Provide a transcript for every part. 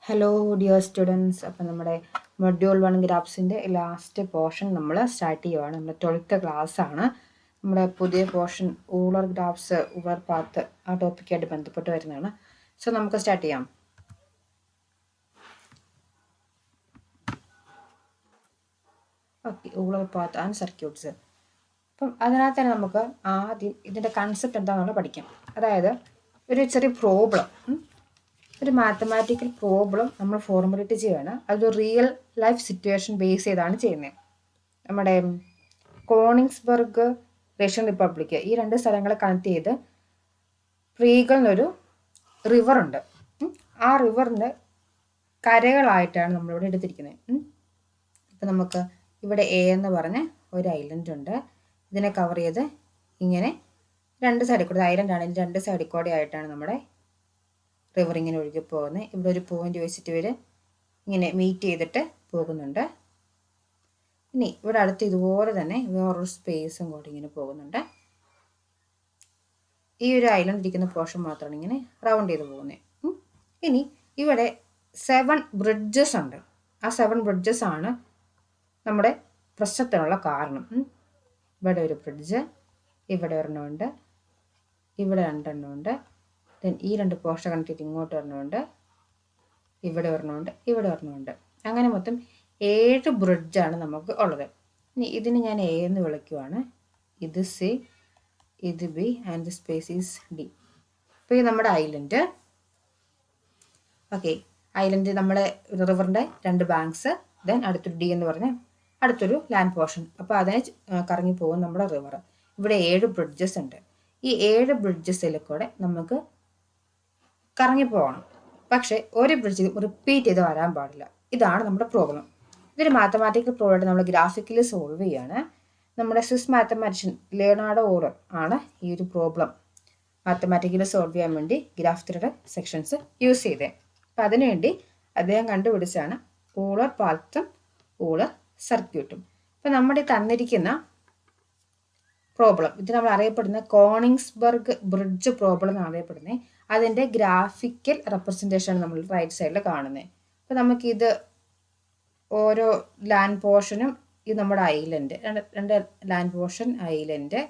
Hello dear students. അപ്പം നമ്മുടെ module 1 ഗ്രാഫ്സിൻ്റെ ലാസ്റ്റ് പോർഷൻ നമ്മൾ സ്റ്റാർട്ട് ചെയ്യുവാണ്. നമ്മുടെ 12th ക്ലാസ് ആണ്. നമ്മുടെ പുതിയ portion Euler graphs, Euler path ആ ടോപ്പിക്കായിട്ട് ബന്ധപ്പെട്ട് വരുന്നതാണ്. സോ നമുക്ക് സ്റ്റാർട്ട് ചെയ്യാം. Okay, Euler path and circuits. അപ്പം അതിനകത്ത് തന്നെ നമുക്ക് ആദ്യം ഇതിൻ്റെ കൺസെപ്റ്റ് എന്താണെന്നുള്ളത് പഠിക്കാം. അതായത് ഒരു ചെറിയ പ്രോബ്ലം, ഒരു മാത്തമാറ്റിക്കൽ പ്രോബ്ലം നമ്മൾ ഫോർമുലേറ്റ് ചെയ്യുകയാണ്. അതൊരു റിയൽ ലൈഫ് സിറ്റുവേഷൻ ബേസ് ചെയ്താണ് ചെയ്യുന്നത്. നമ്മുടെ കോണിങ്സ്ബർഗ് റഷ്യൻ റിപ്പബ്ലിക്, ഈ രണ്ട് സ്ഥലങ്ങളെ കണക്ട് ചെയ്ത് പ്രീഗൾ എന്നൊരു റിവറുണ്ട്. ആ റിവറിൻ്റെ കരകളായിട്ടാണ് നമ്മളിവിടെ എടുത്തിരിക്കുന്നത്. ഇപ്പം നമുക്ക് ഇവിടെ എ എന്ന് പറഞ്ഞ ഒരു ഐലൻഡ് ഉണ്ട്. ഇതിനെ കവർ ചെയ്ത് ഇങ്ങനെ രണ്ട് സൈഡിൽ കൂടെ, ഐലൻഡ് ആണെങ്കിൽ രണ്ട് സൈഡിൽ കൂടെ ആയിട്ടാണ് നമ്മുടെ റിവർ ഇങ്ങനെ ഒഴുകി പോകുന്നത്. ഇവിടെ ഒരു പോയിന്റ് വെച്ചിട്ട് ഇവർ ഇങ്ങനെ മീറ്റ് ചെയ്തിട്ട് പോകുന്നുണ്ട്. ഇനി ഇവിടെ അടുത്ത് ഇതുപോലെ തന്നെ വേറൊരു സ്പേസും കൂടി ഇങ്ങനെ പോകുന്നുണ്ട്. ഈ ഒരു ഐലൻഡ് ഇരിക്കുന്ന പോർഷൻ മാത്രമാണ് ഇങ്ങനെ റൗണ്ട് ചെയ്ത് പോകുന്നത്. ഇനി ഇവിടെ 7 ബ്രിഡ്ജസ് ഉണ്ട്. ആ 7 ബ്രിഡ്ജസ് ആണ് നമ്മുടെ പ്രശ്നത്തിനുള്ള കാരണം. ഇവിടെ ഒരു ബ്രിഡ്ജ്, ഇവിടെ ഒരെണ്ണമുണ്ട്, ഇവിടെ രണ്ടെണ്ണമുണ്ട്, ഈ രണ്ട് പോർഷൻ കണക്ട് ചെയ്ത് ഇങ്ങോട്ട് ഒരെണ്ണമുണ്ട്, ഇവിടെ ഒരെണ്ണമുണ്ട്, ഇവിടെ ഒരെണ്ണമുണ്ട്. അങ്ങനെ മൊത്തം 7 ബ്രിഡ്ജാണ് നമുക്ക് ഉള്ളത്. ഇനി ഇതിന് ഞാൻ എ എന്ന് വിളിക്കുവാണ്. ഇത് സി, ഇത് B and the space is D. അപ്പോൾ ഇത് നമ്മുടെ ഐലൻഡ്. ഓക്കെ, ഐലൻഡ് നമ്മുടെ റിവറിൻ്റെ 2 ബാങ്ക്സ്, ദെൻ അടുത്തൊരു ഡി എന്ന് പറഞ്ഞ അടുത്തൊരു ലാൻഡ് പോർഷൻ. അപ്പോൾ അതിനെ കറങ്ങി പോകും നമ്മുടെ റിവർ. ഇവിടെ 7 ബ്രിഡ്ജസ് ഉണ്ട്. ഈ 7 ബ്രിഡ്ജസിൽ കൂടെ നമുക്ക് കറങ്ങി പോകണം. പക്ഷേ ഒരു ബ്രിഡ്ജ് റിപ്പീറ്റ് ചെയ്ത് വരാൻ പാടില്ല. ഇതാണ് നമ്മുടെ പ്രോബ്ലം. ഇതൊരു മാത്തമാറ്റിക്കൽ പ്രോബ്ലം നമ്മൾ ഗ്രാഫിക്കലി സോൾവ് ചെയ്യാണ്. നമ്മുടെ സ്വിസ് മാത്തമാറ്റീഷ്യൻ ലിയോണാർഡോ ഓളർ ആണ് ഈ ഒരു പ്രോബ്ലം മാത്തമാറ്റിക്കലി സോൾവ് ചെയ്യാൻ വേണ്ടി ഗ്രാഫ് തിയറിയുടെ സെക്ഷൻസ് യൂസ് ചെയ്തത്. അപ്പം അതിനുവേണ്ടി അദ്ദേഹം കണ്ടുപിടിച്ചാണ് ഊളർ പാത്തും ഊളർ സർക്യൂട്ടും. ഇപ്പം നമ്മുടെ തന്നിരിക്കുന്ന പ്രോബ്ലം, ഇത് നമ്മൾ അറിയപ്പെടുന്ന കോണിങ്സ്ബർഗ് ബ്രിഡ്ജ് പ്രോബ്ലം എന്നാണ് അറിയപ്പെടുന്നത്. അതിൻ്റെ ഗ്രാഫിക്കൽ റെപ്രസെൻറ്റേഷൻ നമ്മൾ റൈറ്റ് സൈഡിൽ കാണുന്നത്. അപ്പം നമുക്കിത് ഓരോ ലാൻഡ് പോർഷനും, ഇത് നമ്മുടെ ഐലൻഡ്, രണ്ട് ലാൻഡ് പോർഷൻ ഐലൻഡ്,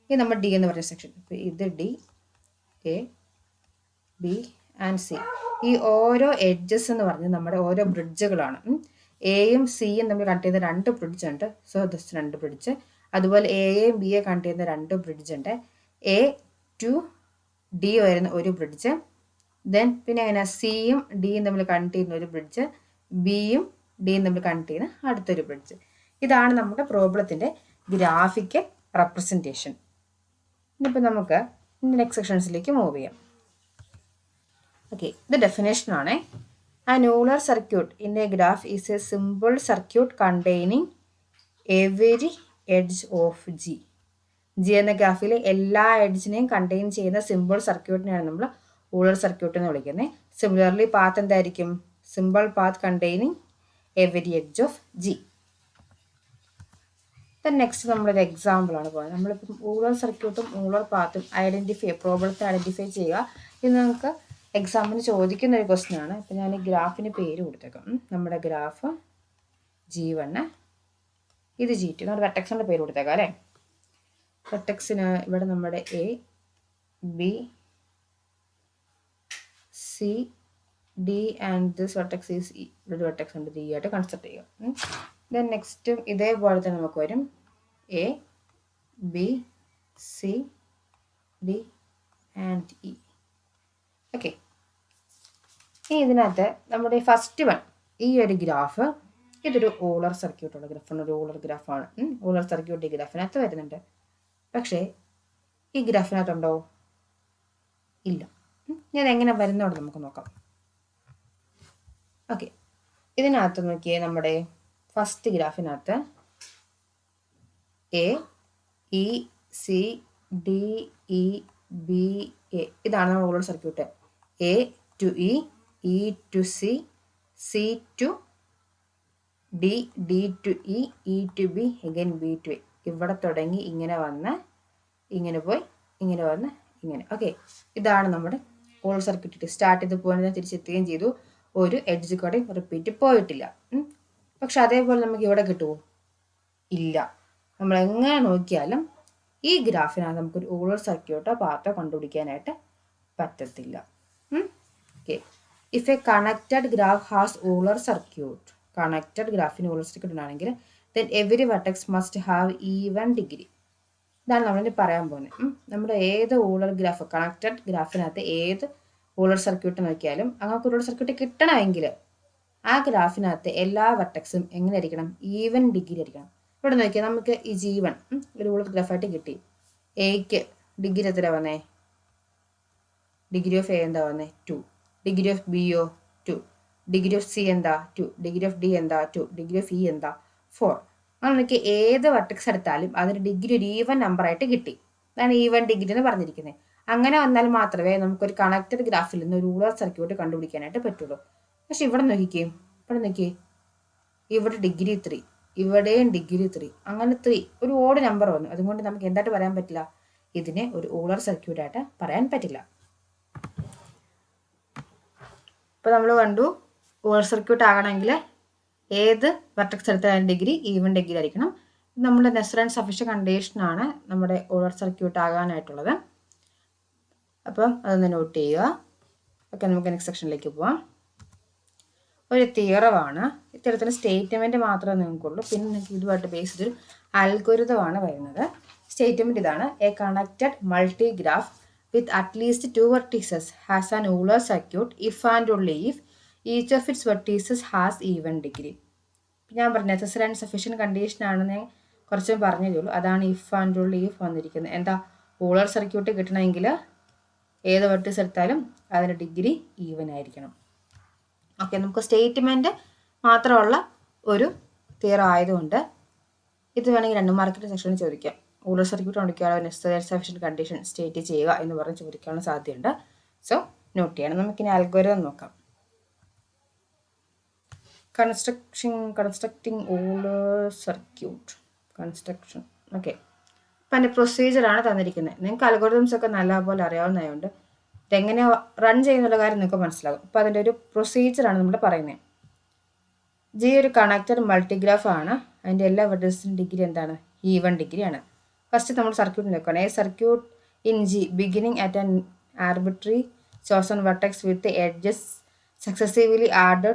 ഇത് നമ്മുടെ ഡി എന്ന് പറയുന്ന സെക്ഷൻ. ഇപ്പം ഇത് D, A, B and C. ഈ ഓരോ എഡ്ജസ് എന്ന് പറഞ്ഞാൽ നമ്മുടെ ഓരോ ബ്രിഡ്ജുകളാണ്. എയും സിയും തമ്മിൽ കണക്ട് ചെയ്യുന്ന 2 ബ്രിഡ്ജ് ഉണ്ട്. So thus 2 bridge. അതുപോലെ എയും ബിയെ കണക്ട് ചെയ്യുന്ന 2 ബ്രിഡ്ജ് ഉണ്ട്. എ ടു ഡി വരുന്ന ഒരു ബ്രിഡ്ജ്, ദെൻ പിന്നെ അങ്ങനെ സിയും ഡിയും തമ്മിൽ കണക്ട് ചെയ്യുന്ന ഒരു ബ്രിഡ്ജ്, ബിയും ഡിയും തമ്മിൽ കണക്ട് ചെയ്യുന്ന അടുത്തൊരു ബ്രിഡ്ജ്. ഇതാണ് നമ്മുടെ പ്രോബ്ലത്തിൻ്റെ ഗ്രാഫിക്കൽ റെപ്രസെൻറ്റേഷൻ. ഇനിയിപ്പോൾ നമുക്ക് നെക്സ്റ്റ് സെക്ഷൻസിലേക്ക് മൂവ് ചെയ്യാം. ഓക്കെ, ഇത് ഡെഫിനേഷൻ ആണ്. An Euler circuit in a graph is a simple circuit containing every edge of G. G എന്ന ഗ്രാഫിലെ എല്ലാ എഡ്ജിനെയും കണ്ടെയ്ൻ ചെയ്യുന്ന സിമ്പിൾ സർക്യൂട്ടിനെയാണ് നമ്മൾ ഊളർ സർക്യൂട്ട് എന്ന് വിളിക്കുന്നത്. സിമിലർലി പാത്ത് എന്തായിരിക്കും? Simple path containing every edge of G. Then next നമ്മളൊരു എക്സാമ്പിൾ ആണ് പോകുന്നത്. നമ്മളിപ്പം ഊളർ സർക്യൂട്ടും ഊളർ പാത്തും പ്രോബ്ലത്തെ ഐഡൻറ്റിഫൈ ചെയ്യുക. ഇത് നമുക്ക് എക്സാമിന് ചോദിക്കുന്ന ഒരു ക്വസ്റ്റ്യൻ ആണ്. ഇപ്പം ഞാൻ ഈ ഗ്രാഫിന് പേര് കൊടുത്തേക്കാം. നമ്മുടെ ഗ്രാഫ് G1, ഇത് G2. നമ്മുടെ വെർട്ടെക്സിൻ്റെ പേര് കൊടുത്തേക്കാം അല്ലേ. വെർട്ടെക്സിന് ഇവിടെ നമ്മുടെ A, B, C, D and this vertex is E. ഇവിടെ വെർട്ടെക്സ് ഉണ്ട്, ഡി ആയിട്ട് കൺസിഡർ ചെയ്യുക. ദെൻ നെക്സ്റ്റ് ഇതേപോലെ തന്നെ നമുക്ക് വരും A, B, C, D and E. Okay, ഇനി ഇതിനകത്ത് നമ്മുടെ ഫസ്റ്റ് വൺ, ഈ ഒരു ഗ്രാഫ്, ഇതൊരു ഊളർ സർക്യൂട്ടുള്ള ഗ്രാഫാണ്, ഒരു ഊളർ ഗ്രാഫാണ്. ഊളർ സർക്യൂട്ട് ഈ ഗ്രാഫിനകത്ത് വരുന്നുണ്ട്. പക്ഷേ ഈ ഗ്രാഫിനകത്തുണ്ടോ? ഇല്ല. ഞാൻ എങ്ങനെ വരുന്നോണ്ട് നമുക്ക് നോക്കാം. ഓക്കെ, ഇതിനകത്ത് നോക്കിയേ, നമ്മുടെ ഫസ്റ്റ് ഗ്രാഫിനകത്ത് A, E, C, D, E, B, A, ഇതാണ് നമ്മുടെ Euler circuit. A to E, E to C, C to D, D to E, E to B, again B to A. ഇവിടെ തുടങ്ങി ഇങ്ങനെ വന്ന് ഇങ്ങനെ പോയി ഇങ്ങനെ വന്ന് ഇങ്ങനെ. ഓക്കെ, ഇതാണ് നമ്മുടെ ഊളർ സർക്യൂട്ട്. സ്റ്റാർട്ട് ചെയ്ത് പോകുന്നത് തിരിച്ചെത്തുകയും ചെയ്തു. ഒരു എഡ്ജ് കൂടെ റിപ്പീറ്റ് പോയിട്ടില്ല. പക്ഷെ അതേപോലെ നമുക്ക് ഇവിടെ കിട്ടുമോ? ഇല്ല. നമ്മൾ എങ്ങനെ നോക്കിയാലും ഈ ഗ്രാഫിനകത്ത് നമുക്കൊരു ഊളർ സർക്യൂട്ടോ പാത്തോ കണ്ടുപിടിക്കാനായിട്ട് പറ്റത്തില്ല. Okay, if a connected graph has Euler circuit, connected ഗ്രാഫിന് ഊളർ സർക്യൂട്ട് ആണെങ്കിൽ then every vertex must have even degree. ഇതാണ് നമ്മളിനി പറയാൻ പോകുന്നത്. നമ്മുടെ ഏത് ഊളർ ഗ്രാഫ്, കണക്റ്റഡ് ഗ്രാഫിനകത്ത് ഏത് ഊളർ സർക്യൂട്ട് നോക്കിയാലും അങ്ങനെ ഊളർ സർക്യൂട്ട് കിട്ടണമെങ്കിൽ ആ ഗ്രാഫിനകത്ത് എല്ലാ വെർട്ടെക്സും എങ്ങനെ ആയിരിക്കണം? ഈവൻ ഡിഗ്രി ആയിരിക്കണം. ഇവിടെ നോക്കിയാൽ നമുക്ക് ഈ G1 ഒരു ഊളർ ഗ്രാഫായിട്ട് കിട്ടി. എക്ക് ഡിഗ്രി എത്ര വന്നേ? ഡിഗ്രി ഓഫ് എ എന്താ വന്നേ? 2. ഡിഗ്രി ഓഫ് ബിയോ 2. ഡിഗ്രി ഓഫ് സി എന്താ? 2. ഡിഗ്രി ഓഫ് ഡി എന്താ? 2. ഡിഗ്രി ഓഫ് ഇ എന്താ? 4. അങ്ങനെ നോക്കി ഏത് വെർട്ടെക്സ് എടുത്താലും അതിന് ഡിഗ്രി ഒരു ഈവൻ നമ്പർ ആയിട്ട് കിട്ടി. അതാണ് ഈവൻ ഡിഗ്രി എന്ന് പറഞ്ഞിരിക്കുന്നത്. അങ്ങനെ വന്നാൽ മാത്രമേ നമുക്കൊരു കണക്റ്റഡ് ഗ്രാഫിൽ നിന്ന് ഒരു ഊളർ സർക്യൂട്ട് കണ്ടുപിടിക്കാനായിട്ട് പറ്റുള്ളൂ. പക്ഷെ ഇവിടെ നോക്കിക്കേ, ഇവിടെ ഡിഗ്രി 3, ഇവിടെയും ഡിഗ്രി 3, അങ്ങനെ 3 ഒരു ഓഡ് നമ്പർ വന്നു. അതുകൊണ്ട് നമുക്ക് എന്തായിട്ട് പറയാൻ പറ്റില്ല? ഇതിനെ ഒരു ഊളർ സർക്യൂട്ടായിട്ട് പറയാൻ പറ്റില്ല. ഇപ്പൊ നമ്മൾ കണ്ടു ഊളർ സർക്യൂട്ട് ആകണമെങ്കിൽ ഏത് വെർട്ടെക്സ് എടുത്താലും ഡിഗ്രി ഈവൻ ഡിഗ്രി ആയിരിക്കണം. നമ്മുടെ നെസസറി ആൻഡ് സഫിഷ്യന്റ് കണ്ടീഷനാണ് നമ്മുടെ ഊളർ സർക്യൂട്ട് ആകാനായിട്ടുള്ളത്. അപ്പം അതൊന്ന് നോട്ട് ചെയ്യുക. ഓക്കെ, നമുക്ക് നെക്സ്റ്റ് സെക്ഷനിലേക്ക് പോവാം. ഒരു തിയറമാണ്. ഇത്തരത്തിൽ സ്റ്റേറ്റ്മെന്റ് മാത്രമേ നിങ്ങൾക്കുള്ളൂ. പിന്നെ നിങ്ങൾക്ക് ഇതുമായിട്ട് ബേസ് ചെയ്തൊരു അൽഗോരിതമാണ് വരുന്നത്. സ്റ്റേറ്റ്മെന്റ് ഇതാണ്: A connected multi graph with at least 2 vertices has an ഊളർ circuit if and only if each of its vertices has even degree. ഞാൻ പറഞ്ഞു നെസസറി ആൻഡ് സഫിഷ്യന്റ് കണ്ടീഷൻ ആണെന്ന് കുറച്ചും പറഞ്ഞതേ ഉള്ളൂ. അതാണ് ഇഫ് ആൻഡ് ഓൺലി ഇഫ് വന്നിരിക്കുന്നത്. എന്താ? ഊളർ സർക്യൂട്ട് കിട്ടണമെങ്കിൽ ഏത് വെർട്ടീസ് എടുത്താലും അതിൻ്റെ ഡിഗ്രി ഈവൻ ആയിരിക്കണം. ഓക്കെ, നമുക്ക് സ്റ്റേറ്റ്മെന്റ് മാത്രമുള്ള ഒരു തിയറം ആയതുകൊണ്ട് ഇത് വേണമെങ്കിൽ 2 മാർക്കിൻ്റെ സെക്ഷനിൽ ചോദിക്കാം. ഊളർ സർക്യൂട്ട് കണ്ടുപിടിക്കാനുള്ള necessary and sufficient condition state ചെയ്യുക എന്ന് പറഞ്ഞ് ചോദിക്കാനുള്ള സാധ്യതയുണ്ട്. സോ നോട്ട് ചെയ്യണം. നമുക്കിനി അൽഗോരിതം നോക്കാം. Constructing ഊളർ circuit construction. ഓക്കെ, അപ്പം അതിൻ്റെ പ്രൊസീജിയറാണ് തന്നിരിക്കുന്നത്. നിങ്ങൾക്ക് അൽഗോരിതംസ് ഒക്കെ നല്ലപോലെ അറിയാവുന്നതുകൊണ്ട് ഇതെങ്ങനെ റൺ ചെയ്യുന്നുള്ള കാര്യം നിങ്ങൾക്ക് മനസ്സിലാകും. അപ്പോൾ അതിൻ്റെ ഒരു പ്രൊസീജിയറാണ് നമ്മൾ പറയുന്നത്. ജി ഒരു കണക്റ്റഡ് മൾട്ടിഗ്രാഫ് ആണ്. അതിൻ്റെ എല്ലാ വെർട്ടീസിനും ഡിഗ്രി എന്താണ്? ഈവൻ ഡിഗ്രിയാണ്. ഫസ്റ്റ് നമ്മൾ സർക്യൂട്ട് നോക്കണം. A circuit in G beginning at an arbitrary chosen vertex with edges successively added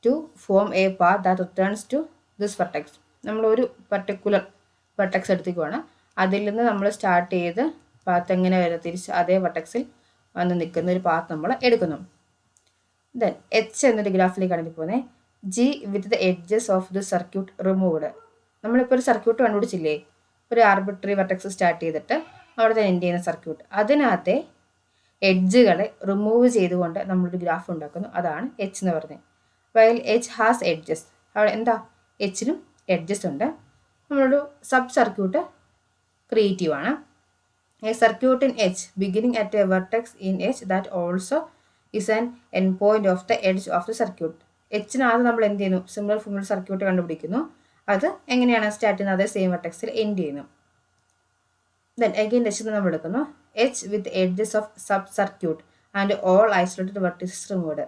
to form a path that returns to this vertex. നമ്മൾ ഒരു പർട്ടിക്കുലർ വെർട്ടെക്സ് എടുത്തേക്കുവാണ്. അതിൽ നിന്ന് നമ്മൾ സ്റ്റാർട്ട് ചെയ്ത് പാത്ത് എങ്ങനെ വരും? തിരിച്ച് അതേ വെർട്ടെക്സിൽ വന്ന് നിൽക്കുന്ന ഒരു പാത്ത് നമ്മൾ എടുക്കുന്നു. ദെൻ എച്ച് എന്നൊരു ഗ്രാഫിലേക്കാണ് പോകുന്നത്. G with the edges of the circuit removed. നമ്മളിപ്പോൾ ഒരു സർക്യൂട്ട് കണ്ടുപിടിച്ചില്ലേ? ഒരു ആർബിട്രറി വെർട്ടെക്സ് സ്റ്റാർട്ട് ചെയ്തിട്ട് അവിടെ എൻഡ് ചെയ്യുന്ന സർക്യൂട്ട്, അതിനകത്തെ എഡ്ജുകളെ റിമൂവ് ചെയ്തുകൊണ്ട് നമ്മളൊരു ഗ്രാഫ് ഉണ്ടാക്കുന്നു. അതാണ് എച്ച് എന്ന് പറഞ്ഞത്. വൈൽ എച്ച് ഹാസ് എഡ്ജസ്, അവിടെ എന്താ? എച്ചിനും എഡ്ജസ് ഉണ്ട്. നമ്മളൊരു സബ് സർക്യൂട്ട് ക്രിയേറ്റീവ് ആണ്. A circuit in H beginning at a vertex in H that also is an endpoint of the edge of the circuit. എച്ചിനകത്ത് നമ്മൾ എന്ത് ചെയ്യുന്നു? സിമിലർ ഫിമിലർ സർക്യൂട്ട് കണ്ടുപിടിക്കുന്നു. അത് എങ്ങനെയാണ് സ്റ്റാർട്ട് ചെയ്യുന്നത്? അതേ സെയിം വെർട്ടെക്സിൽ എൻഡ് ചെയ്യുന്നു. ദെൻ അഗൈൻ എച്ച് നമ്മൾ എടുക്കുന്നു. H with edges of sub circuit and all isolated vertices removed.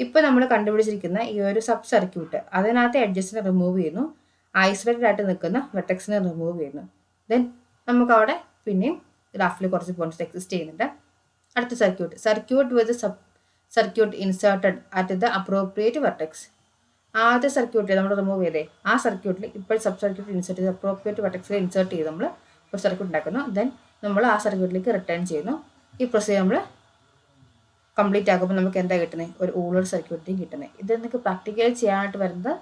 ഇപ്പോൾ നമ്മൾ കണ്ടുപിടിച്ചിരിക്കുന്ന ഈ ഒരു സബ് സർക്യൂട്ട്, അതിനകത്ത് എഡ്ജസിനെ റിമൂവ് ചെയ്യുന്നു, ഐസൊലേറ്റഡ് ആയിട്ട് നിൽക്കുന്ന വെർട്ടെക്സിനെ റിമൂവ് ചെയ്യുന്നു. ദെൻ നമുക്ക് അവിടെ പിന്നെയും ഗ്രാഫിൽ കുറച്ച് പോയിന്റ്സ് എക്സിസ്റ്റ് ചെയ്യുന്നുണ്ട്. അടുത്ത circuit with sub circuit inserted at the appropriate vertex. ആദ്യ സർക്യൂട്ടിൽ നമ്മൾ റിമൂവ് ചെയ്തേ ആ സർക്യൂട്ടിൽ ഇപ്പോൾ സബ് സർക്യൂട്ട് ഇൻസേർട്ട് ചെയ്ത് അപ്രോപ്രിയേറ്റ് വെർട്ടെക്സിൽ ഇൻസേർട്ട് ചെയ്ത് നമ്മൾ ഒരു സർക്യൂട്ട് ഉണ്ടാക്കുന്നു. ദെൻ നമ്മൾ ആ സർക്യൂട്ടിലേക്ക് റിട്ടേൺ ചെയ്യുന്നു. ഈ പ്രൊസീജിയർ നമ്മൾ കംപ്ലീറ്റ് ആക്കുമ്പോൾ നമുക്ക് എന്താ കിട്ടുന്നത്? ഒരു ഊളർ സർക്യൂട്ടിങ് കിട്ടുന്നത്. ഇത് നിങ്ങൾക്ക് പ്രാക്ടിക്കലി ചെയ്യാനായിട്ട് വരുന്നത്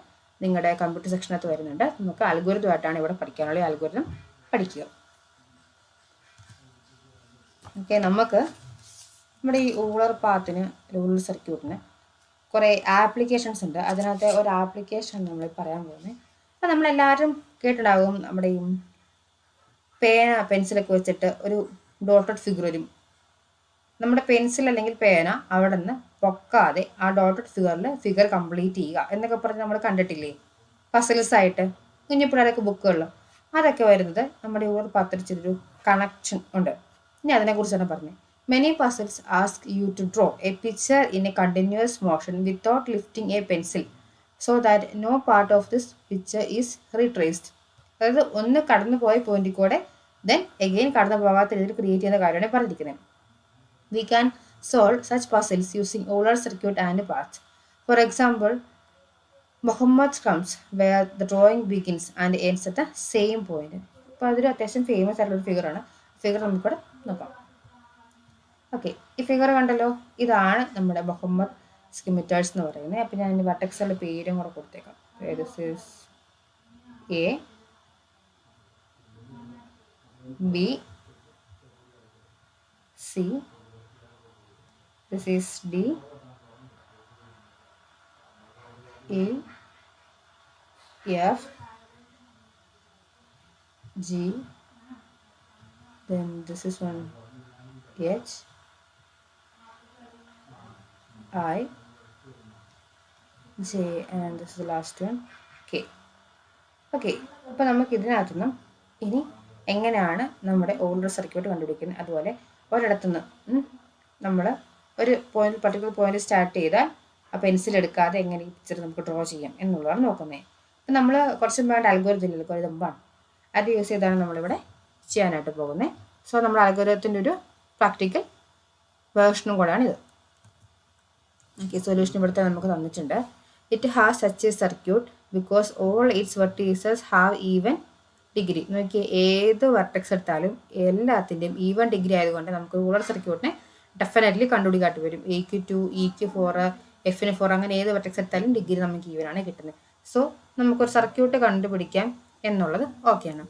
നിങ്ങളുടെ കമ്പ്യൂട്ടർ സെക്ഷനകത്ത് വരുന്നുണ്ട്. നമുക്ക് അൽഗോരിതമായിട്ടാണ് ഇവിടെ പഠിക്കാനുള്ള. അൽഗോരിതം പഠിക്കുക. ഓക്കെ, നമുക്ക് നമ്മുടെ ഈ ഊളർ പാത്തിന്, ഊളർ സർക്യൂട്ടിന് കുറേ ആപ്ലിക്കേഷൻസ് ഉണ്ട്. അതിനകത്തെ ഒരു ആപ്ലിക്കേഷൻ നമ്മൾ പറയാൻ പോകുന്നത്. അപ്പം നമ്മളെല്ലാവരും കേട്ടിട്ടുണ്ടാകും, നമ്മുടെ ഈ പേന പെൻസിലൊക്കെ വെച്ചിട്ട് ഒരു ഡോട്ടഡ് ഫിഗർ വരും. നമ്മുടെ പെൻസിൽ അല്ലെങ്കിൽ പേന അവിടെ നിന്ന് പൊക്കാതെ ആ ഡോട്ടഡ് ഫിഗർ കംപ്ലീറ്റ് ചെയ്യുക എന്നൊക്കെ പറഞ്ഞ് നമ്മൾ കണ്ടിട്ടില്ലേ? പസിൽസ് ആയിട്ട് കുഞ്ഞു പിള്ളേരൊക്കെ ബുക്കുകളിൽ അതൊക്കെ വരുന്നത് നമ്മുടെ ഊളർ പാത്രത്തിലൊരു കണക്ഷൻ ഉണ്ട്. ഇനി അതിനെക്കുറിച്ചാണ് പറഞ്ഞത്. Many puzzles ask you to draw a picture in a continuous motion without lifting a pencil so that no part of this picture is retraced. അതായത് ഒന്ന് കടന്നു പോയ പോയിന്റിൽ കൂടെ ദെൻ എഗെയിൻ കടന്നു പോകാത്ത രീതിയിൽ ക്രിയേറ്റ് ചെയ്യുന്ന കാര്യമാണ് പറഞ്ഞിരിക്കുന്നത്. We can solve such puzzles using Euler circuit and path. For example, Muhammad comes where the drawing begins and ends at the same point. അപ്പോൾ അതൊരു അത്യാവശ്യം ഫേമസ് ആയിട്ടുള്ള ഒരു ഫിഗറാണ്. ഫിഗർ നമുക്കിവിടെ നോക്കാം. ഓക്കെ, ഈ ഫിഗർ കണ്ടല്ലോ, ഇതാണ് നമ്മുടെ മുഹമ്മദ് സ്കിമിറ്റേഴ്സ് എന്ന് പറയുന്നത്. അപ്പം ഞാൻ വട്ടക്സുകളുടെ പേരും കൂടെ കൊടുത്തേക്കാം. This is A, B, C, this is D, E, F, G, then this is one H, I, J, and this is the last one K. Okay, അപ്പോൾ നമുക്ക് ഇതിനകത്തുനിന്നും ഇനി എങ്ങനെയാണ് നമ്മുടെ ഓൾഡർ സർക്യൂട്ട് കണ്ടുപിടിക്കുന്നത്, അതുപോലെ ഒരിടത്തുനിന്ന് നമ്മൾ ഒരു പോയിന്റ് പർട്ടിക്കുലർ പോയിന്റ് സ്റ്റാർട്ട് ചെയ്താൽ ആ പെൻസിൽ എടുക്കാതെ എങ്ങനെ ഈ പിക്ചർ നമുക്ക് ഡ്രോ ചെയ്യാം എന്നുള്ളതാണ് നോക്കുന്നത്. അപ്പം നമ്മൾ കുറച്ച് മുമ്പാണ് അൽഗോരിതം അൽഗോരിതമാണ് അത് യൂസ് ചെയ്താണ് നമ്മളിവിടെ ചെയ്യാനായിട്ട് പോകുന്നത്. സോ നമ്മുടെ അൽഗോരിതത്തിൻ്റെ ഒരു പ്രാക്ടിക്കൽ വേർഷനും കൂടെയാണ് ഇത്. ഓക്കെ, സൊല്യൂഷൻ ഇവിടുത്തെ നമുക്ക് തന്നിട്ടുണ്ട്. It has such A circuit because all it's vertices have even degree. നോക്കിയാൽ ഏത് വെർട്ടെക്സ് എടുത്താലും എല്ലാത്തിൻ്റെയും ഈവൻ ഡിഗ്രി ആയതുകൊണ്ട് നമുക്ക് റൂളർ സർക്യൂട്ടിനെ ഡെഫിനറ്റ്ലി കണ്ടുപിടിക്കാട്ട് വരും. എക്ക് 2, ഇക്ക് 4, എഫിന് 4, അങ്ങനെ ഏത് വെർട്ടെക്സ് എടുത്താലും ഡിഗ്രി നമുക്ക് ഈവനാണ് കിട്ടുന്നത്. സോ നമുക്കൊരു സർക്യൂട്ട് കണ്ടുപിടിക്കാം എന്നുള്ളത് ഓക്കെയാണ്.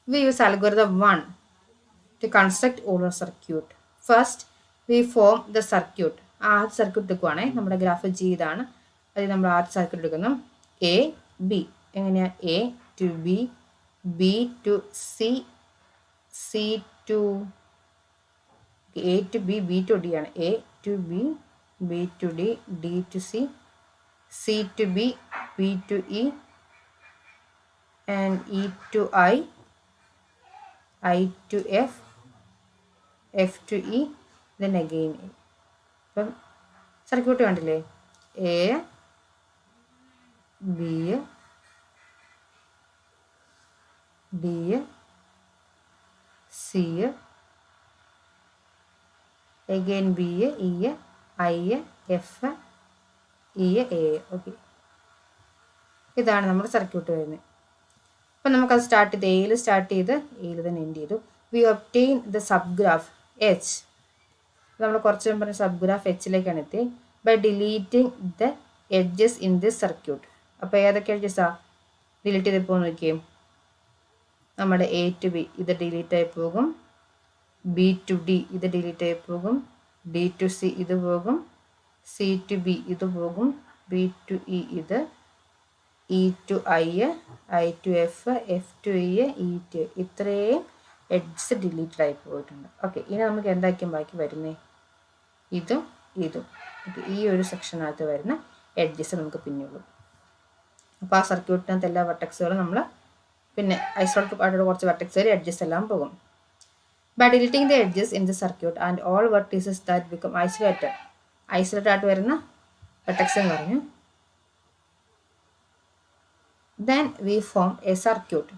We use algorithm 1 to construct Euler circuit. First, we form the circuit. ആദ്യ സർക്യൂട്ട് എടുക്കുവാണേ, നമ്മുടെ ഗ്രാഫ് ജി ഇതാണ്. അതിൽ നമ്മൾ ആദ്യ സർക്യൂട്ട് എടുക്കുന്നു. എ ബി, എങ്ങനെയാ? A to B, B to C, C to A to B, B to D ആണ്. A to B, B to D, D to C, C to B, B to E, and E to I, I to F, F to E, then again A. അപ്പം circuit കണ്ടില്ലേ? A, B, D, C, again B, E, I, F, E, A. Okay, ഇതാണ് നമ്മുടെ circuit വരുന്നത്. അപ്പം നമുക്കത് start ചെയ്ത് എയിൽ start ചെയ്ത് എയിൽ തന്നെ എൻഡ് ചെയ്തു. We obtain the sub graph H. നമ്മൾ കുറച്ച് മുമ്പ് പറഞ്ഞ സബ് ഗ്രാഫ് എച്ചിലേക്കാണ് എത്തി by deleting the edges in this circuit. അപ്പോൾ ഏതൊക്കെ എഡ്ജസാ ഡിലീറ്റ് ചെയ്ത് പോകുന്ന നോക്കിയും? നമ്മുടെ എ ടു ബി ഇത് ഡിലീറ്റ് ആയി പോകും, ബി ടു ഡി ഇത് ഡിലീറ്റ് ആയി പോകും, ഡി ടു സി ഇത് പോകും, സി ടു ബി ഇത് പോകും, ബി ടു ഇ ഇത്, E to I, I to F, F to E to, ഇത്രയും എഡ്ജസ് ഡിലീറ്റഡ് ആയി പോയിട്ടുണ്ട്. ഓക്കെ, ഇനി നമുക്ക് എന്തായിരിക്കും ബാക്കി വരുന്നത്? ഇതും ഇതും. ഓക്കെ, ഈ ഒരു സെക്ഷനകത്ത് വരുന്ന എഡ്ജസ് നമുക്ക് പിന്നെയുള്ളൂ. അപ്പോൾ ആ സർക്യൂട്ടിനകത്ത് എല്ലാ വെർട്ടെക്സുകളും നമ്മൾ പിന്നെ ഐസോലേറ്റഡ് ആയിട്ടുള്ള കുറച്ച് വെർട്ടെക്സുകൾ എഡ്ജസ് എല്ലാം പോകും. By deleting the edges in the circuit and all vertices that become isolated ആയിട്ട് വരുന്ന വെർട്ടെക്സ് എന്ന് പറഞ്ഞു. Then we form a circuit.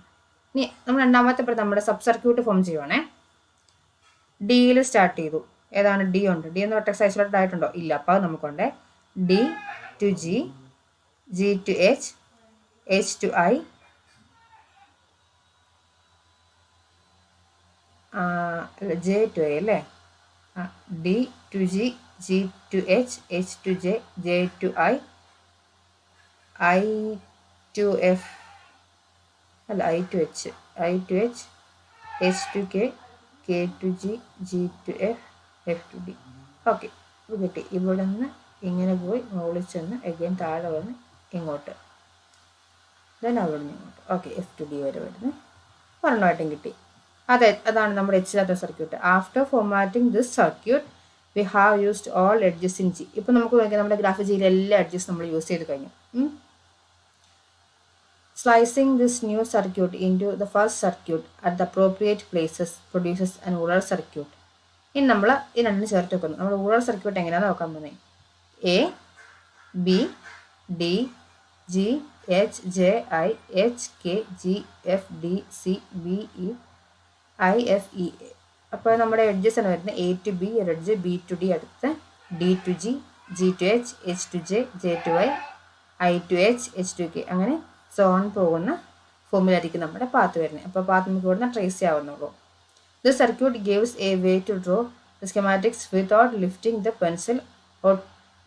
ഇനി നമ്മൾ രണ്ടാമത്തെ നമ്മുടെ സബ് സർക്യൂട്ട് ഫോം ചെയ്യുവാണേ. ഡിയിൽ സ്റ്റാർട്ട് ചെയ്തു. ഏതാണ്? ഡി ഉണ്ട്. ഡി എന്ന വെർട്ടെക്സ് ഐസൊലേറ്റഡ് ആയിട്ടുണ്ടോ? ഇല്ല. അപ്പോൾ അത് നമുക്കുണ്ട്. D to G, G to H, H to I, J to A അല്ലേ? D to G, G to H, H to J, J to I, I to F അല്ല I to H, I to H, H to K, K to G, G to F, F to D. Okay, ഇത് കിട്ടി. ഇവിടെ നിന്ന് ഇങ്ങനെ പോയി മുകളിൽ ചെന്ന് again താഴെ വന്ന് ഇങ്ങോട്ട്, ദെൻ അവിടെ നിന്ന് ഇങ്ങോട്ട്. ഓക്കെ, എഫ് ടു ഡി വരെ വരുന്നു. ഒരെണ്ണമായിട്ടും കിട്ടി. അതാണ് നമ്മുടെ എച്ചിലാത്ത circuit. After formatting this circuit we have used all edges in G. ഇപ്പം നമുക്ക് നോക്കിയാൽ നമ്മുടെ ഗ്രാഫ് ജിയിൽ എല്ലാ എഡ്ജസ് നമ്മൾ യൂസ് ചെയ്ത് കഴിഞ്ഞു. Slicing this new circuit into the first circuit at the appropriate places produces an Euler circuit. ഇനി നമ്മൾ ഈ രണ്ടിന് ചേർത്ത് വെക്കുന്നു. നമ്മൾ റൂറൽ സർക്യൂട്ട് എങ്ങനെയാണെന്ന് നോക്കാൻ പോകുന്നത്. A B D G H J I H K G F D C B E I F E A. അപ്പോൾ നമ്മുടെ എഡ്ജസ് ആണ് വരുന്നത്. എ ടു ബി ഒരു എഡ്ജ്, ബി ടു ഡി അടുത്ത്, D to G, G to H, H to J, J to I to H, H to K, അങ്ങനെ so on പോകുന്ന ഫോമിലായിരിക്കും നമ്മുടെ പാത്ത് വരുന്നത്. അപ്പോൾ പാത്ത് നമുക്ക് ഇവിടുന്ന് ട്രേസ് ചെയ്യാവുന്നുള്ളൂ. This circuit gives a way to draw the schematics without lifting the pencil or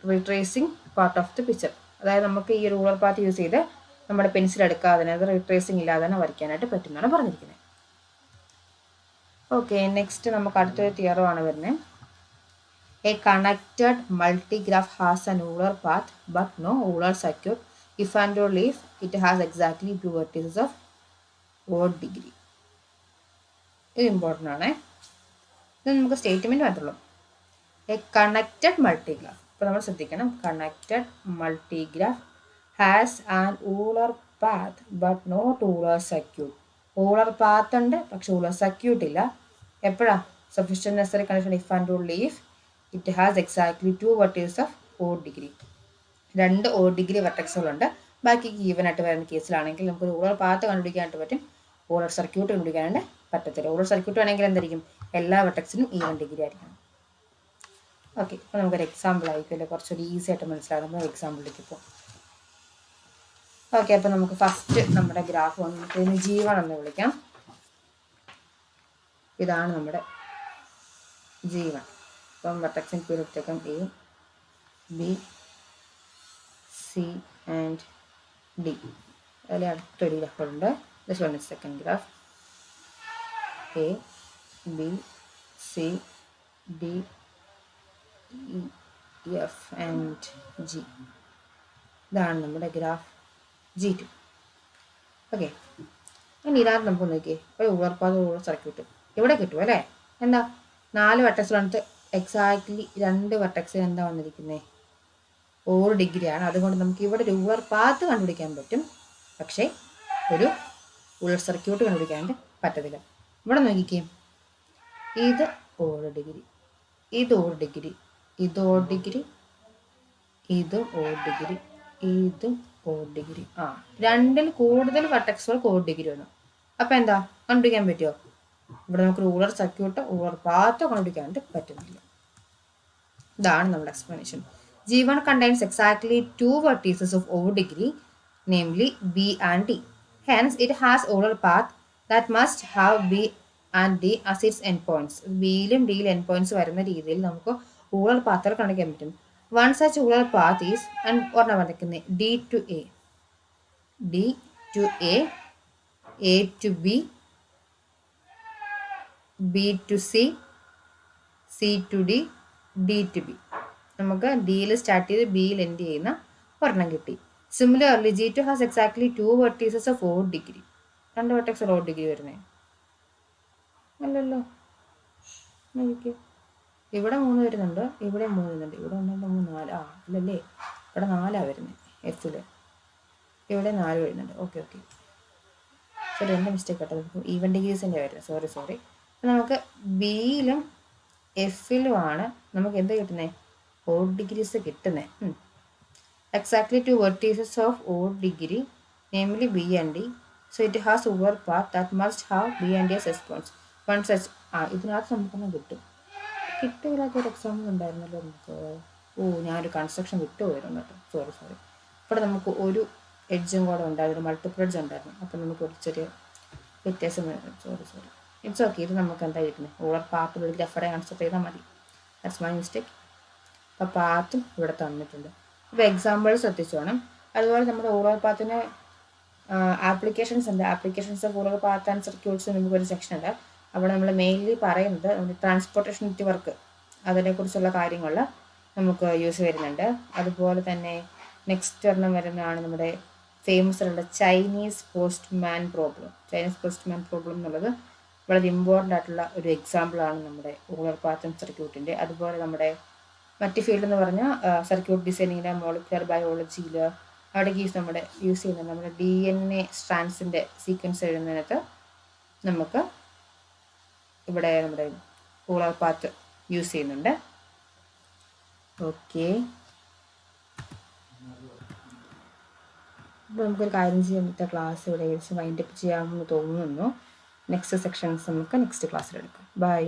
retracing part of the picture. അതായത് നമുക്ക് ഈ റൂളർ പാത്ത് യൂസ് ചെയ്ത് നമ്മുടെ പെൻസിൽ എടുക്കാതെ അത് റിട്രേസിങ് ഇല്ലാതെ തന്നെ വരയ്ക്കാനായിട്ട് പറ്റുന്നതാണ് പറഞ്ഞിരിക്കുന്നത്. ഓക്കെ, നെക്സ്റ്റ് നമുക്ക് അടുത്തൊരു തിയറമാണ് വരുന്നത്. A connected multigraph has an Euler path but no Euler circuit if and only if it has exactly 2 vertices of odd degree. ഇത് ഇമ്പോർട്ടൻ്റ് ആണ്. ഇത് നമുക്ക് സ്റ്റേറ്റ്മെൻറ്റ് മാത്രമേ. എ കണക്റ്റഡ് മൾട്ടിഗ്രാഫ്, ഇപ്പോൾ നമ്മൾ ശ്രദ്ധിക്കണം, connected multigraph has an Euler path but not Euler circuit. Euler path ഉണ്ട്, പക്ഷെ റൂളർ സർക്യൂട്ട് ഇല്ല. എപ്പോഴാണ് sufficient necessary condition if and only if it has exactly 2 vertices of odd degree. 2 odd degree വെർട്ടെക്സുകളുണ്ട്. ബാക്കി even ആയിട്ട് വരുന്ന കേസിലാണെങ്കിൽ നമുക്ക് ruler path കണ്ടുപിടിക്കാനായിട്ട് പറ്റും, റൂളർ സർക്യൂട്ട് കണ്ടുപിടിക്കാനായിട്ട് പറ്റത്തില്ല. റൂളർ സർക്യൂട്ട് ആണെങ്കിൽ എന്തായിരിക്കും, എല്ലാ വെർട്ടെക്സിനും ഈവൻ ഡിഗ്രി ആയിരിക്കണം. ഓക്കെ, ഇപ്പോൾ നമുക്കൊരു എക്സാമ്പിൾ ആയിരിക്കുമല്ലോ, കുറച്ചൊരു ഈസി ആയിട്ട് മനസ്സിലാകുമ്പോൾ എക്സാമ്പിളിലേക്ക് പോകും. ഓക്കെ, അപ്പോൾ നമുക്ക് ഫസ്റ്റ് നമ്മുടെ ഗ്രാഫ് വന്നിട്ട് G1 എന്ന് വിളിക്കാം. ഇതാണ് നമ്മുടെ G1. അപ്പം വെർട്ടെക്സിന് പേര് എടുത്തേക്കാം A B C and D. അതിൽ അടുത്തൊരു ഗ്രാഫുണ്ട്. This one is second graph. A, B, C, D, E, F and G. ഇതാണ് നമ്മുടെ ഗ്രാഫ് G2. ഓക്കെ, ഇനി ഇതാണ് നമുക്ക് നോക്കിയേ, ഒരു റൂളർ റൂളർ സർക്യൂട്ട് ഇവിടെ കിട്ടും അല്ലേ. എന്താ 4 വെർട്ടെക്സിനടുത്ത് എക്സാക്ട്ലി 2 വെർട്ടെക്സിൽ എന്താ വന്നിരിക്കുന്നത്, 1 ഡിഗ്രിയാണ്. അതുകൊണ്ട് നമുക്ക് ഇവിടെ റൂളർ പാത്ത് കണ്ടുപിടിക്കാൻ പറ്റും, പക്ഷേ ഒരു റൂളർ സർക്യൂട്ട് കണ്ടുപിടിക്കാനായിട്ട് പറ്റത്തില്ല. ഇവിടെ നോക്കിക്കേ, ഇത് 1 ഡിഗ്രി, ഇത് 1 ഡിഗ്രി, ഇത് 1 ഡിഗ്രി, ഇത് 1 ഡിഗ്രി, ഇതും 1 ഡിഗ്രി. 2ൽ കൂടുതൽ വെർട്ടെക്സുകൾക്ക് 1 ഡിഗ്രി വന്നു. അപ്പം എന്താ കണ്ടുപിടിക്കാൻ പറ്റുമോ? ഇവിടെ നമുക്ക് റൂളർ സർക്യൂട്ടോ റൂളർ പാത്തോ കണ്ടുപിടിക്കാനായിട്ട് പറ്റുന്നില്ല. ഇതാണ് നമ്മുടെ explanation. G1 contains exactly 2 vertices of odd degree, namely B and D. Hence, it has ordered path that must have B and D as its endpoints. ബിയിലും ഡിയിലും എൻഡ് പോയിന്റ്സ് വരുന്ന രീതിയിൽ നമുക്ക് റൂളർ പാത്തുകൾ കണ്ടുപിടിക്കാൻ പറ്റും. One such Euler path is ഒരെണ്ണം വന്നിരിക്കുന്നത് D to A, D to A to B, B to C, C to D, D to B. നമുക്ക് ഡിയിൽ സ്റ്റാർട്ട് ചെയ്ത് ബിയിൽ എൻഡ് ചെയ്യുന്ന ഒരെണ്ണം കിട്ടി. Similarly G2 has exactly 2 vertices of odd degree. 2 vertex odd degree വരുന്നത് അല്ലല്ലോ. ഇവിടെ 3 വരുന്നുണ്ട്, ഇവിടെ 3 വരുന്നുണ്ട്, ഇവിടെ 1 2 3 4 അല്ലല്ലേ, ഇവിടെ 4 വരുന്നത് എഫിൽ, ഇവിടെ 4 വരുന്നുണ്ട്. ഓക്കെ, സോറി, എൻ്റെ മിസ്റ്റേക്ക് കേട്ടോ, നമുക്ക് ഈവൻ ഡിഗ്രീസിൻ്റെ വരുന്നത്, സോറി. നമുക്ക് ബിയിലും എഫിലുമാണ് നമുക്ക് എന്ത് കിട്ടുന്നത്, ഓഡ് ഡിഗ്രീസ് കിട്ടുന്നത്. Exactly 2 vertices of odd degree, namely B and D. So it has Euler path that must have B and D as endpoints. One such ഇതിനകത്ത് നമുക്കൊന്നും കിട്ടില്ലാത്തൊരു എക്സാമ്പിൾ ഉണ്ടായിരുന്നല്ലോ നമുക്ക്. ഞാനൊരു കൺസ്ട്രക്ഷൻ വിട്ടുപോയിരുന്നു കേട്ടോ, സോറി. ഇവിടെ നമുക്ക് ഒരു എഡ്ജും കൂടെ ഉണ്ടായിരുന്നു, മൾട്ടിപ്പിൾ എഡ്ജ് ഉണ്ടായിരുന്നു. അപ്പം നമുക്ക് ഒരു ചെറിയ വ്യത്യാസം വരുന്നു, സോറി. It's okay. ഇത് നമുക്ക് എന്താ കിട്ടുന്നത്, റൂളർ പാത്ത് ഒരു ലെഫ്റ്റ് കൺസിഡർ ചെയ്താൽ മതി. That's my mistake. അപ്പോൾ പാത്തും ഇവിടെ തന്നിട്ടുണ്ട്. അപ്പോൾ എക്സാമ്പിൾ ശ്രദ്ധിച്ചു വേണം. അതുപോലെ നമ്മുടെ റൂളർ പാത്തിന് ആപ്ലിക്കേഷൻസ് ഉണ്ട്. Applications of ruler path and circuits നമുക്കൊരു സെക്ഷൻ ഉണ്ട്. അവിടെ നമ്മൾ മെയിൻലി പറയുന്നത് നമ്മുടെ ട്രാൻസ്പോർട്ടേഷൻ നെറ്റ്വർക്ക് അതിനെക്കുറിച്ചുള്ള കാര്യങ്ങൾ നമുക്ക് യൂസ് വരുന്നുണ്ട്. അതുപോലെ തന്നെ നെക്സ്റ്റ് ഒരെണ്ണം വരുന്നതാണ് നമ്മുടെ ഫേമസ് ആയിട്ടുള്ള ചൈനീസ് പോസ്റ്റ്മാൻ പ്രോബ്ലം എന്നുള്ളത് വളരെ ഇമ്പോർട്ടൻ്റ് ആയിട്ടുള്ള ഒരു എക്സാമ്പിളാണ് നമ്മുടെ റൂളർ പാത്ത് സർക്യൂട്ടിൻ്റെ. അതുപോലെ നമ്മുടെ മറ്റ് ഫീൽഡ് എന്ന് പറഞ്ഞാൽ സർക്യൂട്ട് ഡിസൈനിങ്ങിൻ്റെ മോളിക്കുലർ ബയോളജിയിൽ അവിടെ നമ്മുടെ യൂസ് ചെയ്യുന്നത് നമ്മുടെ DNA സ്ട്രാൻഡ്സിൻ്റെ സീക്വൻസ് എഴുതുന്നതിനകത്ത് നമുക്ക് ഇവിടെ നമ്മുടെ റൂളർ പാത്ത് യൂസ് ചെയ്യുന്നുണ്ട്. ഓക്കെ, അപ്പോൾ നമുക്കൊരു കാര്യം ചെയ്യാൻ ഇന്നത്തെ ക്ലാസ് ഇവിടെ ഏകദേശം വൈൻഡപ്പ് ചെയ്യാമെന്ന് തോന്നുന്നു. നെക്സ്റ്റ് സെക്ഷൻസ് നമുക്ക് നെക്സ്റ്റ് ക്ലാസ്സിൽ എടുക്കാം. ബൈ.